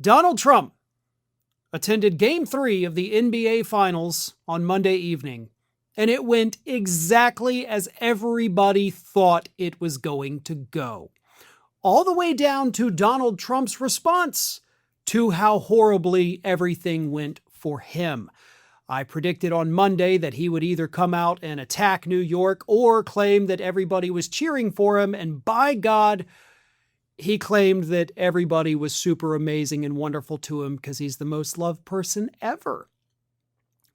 Donald Trump attended Game 3 of the NBA Finals on Monday evening, and it went exactly as everybody thought it was going to go. All the way down to Donald Trump's response to how horribly everything went for him. I predicted on Monday that he would either come out and attack New York or claim that everybody was cheering for him, and by God, he claimed that everybody was super amazing and wonderful to him because he's the most loved person ever.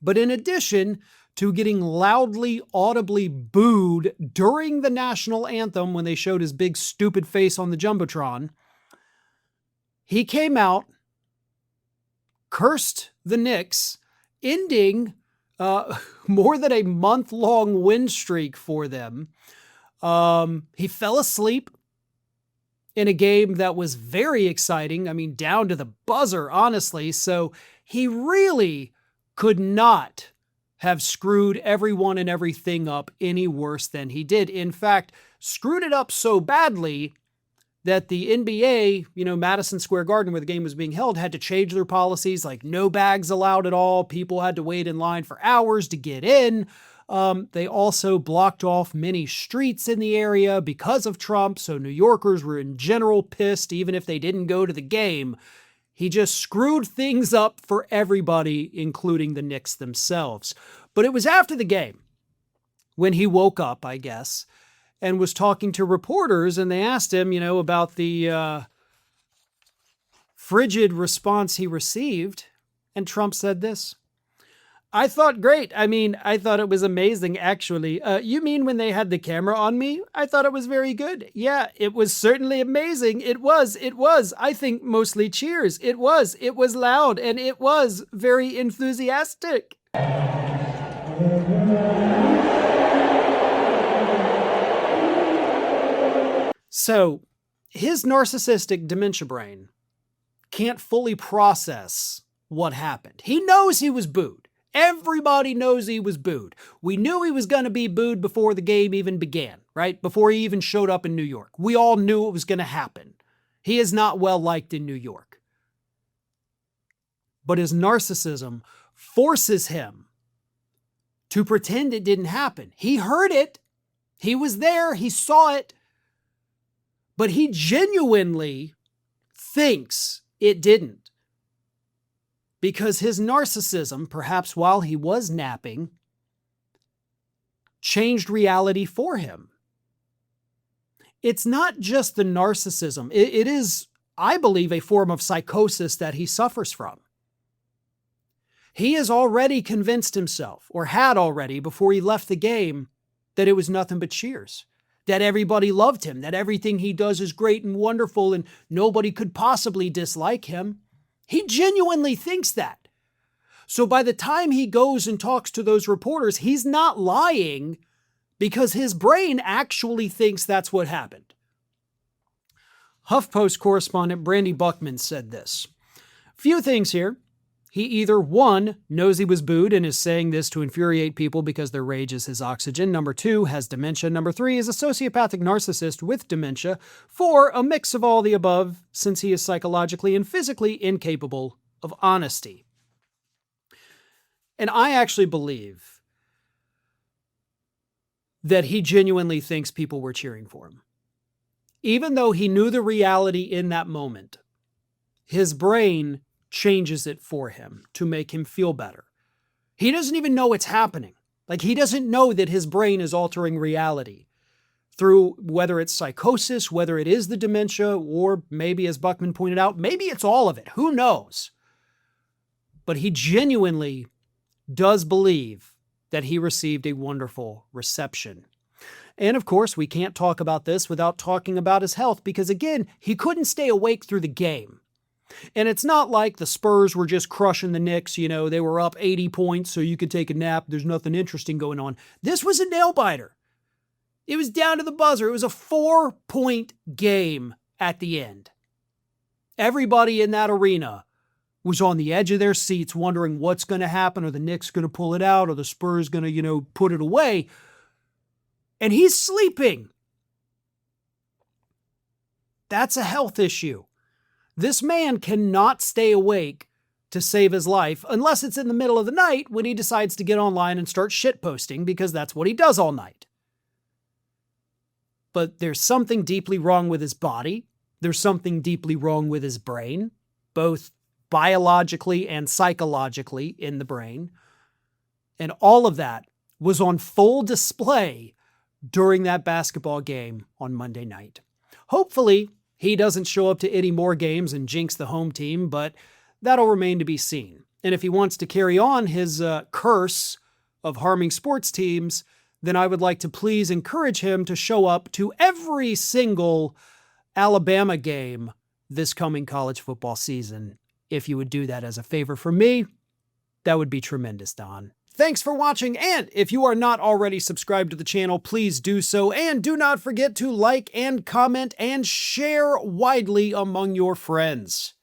But in addition to getting loudly, audibly booed during the national anthem when they showed his big stupid face on the jumbotron, he came out, cursed the Knicks, ending more than a month-long win streak for them. He fell asleep in a game that was very exciting. I mean, down to the buzzer, honestly. So he really could not have screwed everyone and everything up any worse than he did. In fact, screwed it up so badly that the NBA, Madison Square Garden, where the game was being held, had to change their policies, like no bags allowed at all. People had to wait in line for hours to get in. They also blocked off many streets in the area because of Trump, so New Yorkers were in general pissed, even if they didn't go to the game. He just screwed things up for everybody, including the Knicks themselves. But it was after the game, when he woke up, I guess, and was talking to reporters, and they asked him, about the frigid response he received, and Trump said this: "I thought great. I thought it was amazing, actually. You mean when they had the camera on me? I thought it was very good. Yeah, it was certainly amazing. It was. I think mostly cheers. It was loud, and it was very enthusiastic." So, his narcissistic dementia brain can't fully process what happened. He knows he was booed. Everybody knows he was booed. We knew he was going to be booed before the game even began, right? Before he even showed up in New York. We all knew it was going to happen. He is not well liked in New York. But his narcissism forces him to pretend it didn't happen. He heard it. He was there. He saw it. But he genuinely thinks it didn't. Because his narcissism, perhaps while he was napping, changed reality for him. It's not just the narcissism. It is, I believe, a form of psychosis that he suffers from. He has already convinced himself, or had already before he left the game, that it was nothing but cheers. That everybody loved him, that everything he does is great and wonderful and nobody could possibly dislike him. He genuinely thinks that. So by the time he goes and talks to those reporters, he's not lying because his brain actually thinks that's what happened. HuffPost correspondent Brandy Buckman said this: "Few things here. He either, 1, knows he was booed and is saying this to infuriate people because their rage is his oxygen. Number 2, has dementia. Number 3, is a sociopathic narcissist with dementia. 4, a mix of all the above, since he is psychologically and physically incapable of honesty." And I actually believe that he genuinely thinks people were cheering for him. Even though he knew the reality in that moment, his brain changes it for him to make him feel better. He doesn't even know it's happening. Like, he doesn't know that his brain is altering reality through whether it's psychosis, whether it is the dementia, or maybe, as Buckman pointed out, maybe it's all of it. Who knows? But he genuinely does believe that he received a wonderful reception. And of course, we can't talk about this without talking about his health because, again, he couldn't stay awake through the game. And it's not like the Spurs were just crushing the Knicks, they were up 80 points so you could take a nap. There's nothing interesting going on. This was a nail-biter. It was down to the buzzer. It was a 4-point game at the end. Everybody in that arena was on the edge of their seats wondering what's going to happen. Are the Knicks going to pull it out? Or the Spurs going to, put it away? And he's sleeping. That's a health issue. This man cannot stay awake to save his life unless it's in the middle of the night when he decides to get online and start shitposting, because that's what he does all night. But there's something deeply wrong with his body. There's something deeply wrong with his brain, both biologically and psychologically in the brain. And all of that was on full display during that basketball game on Monday night. Hopefully, he doesn't show up to any more games and jinx the home team, but that'll remain to be seen. And if he wants to carry on his curse of harming sports teams, then I would like to please encourage him to show up to every single Alabama game this coming college football season. If you would do that as a favor for me, that would be tremendous, Don. Thanks for watching, and if you are not already subscribed to the channel, please do so, and do not forget to like and comment and share widely among your friends.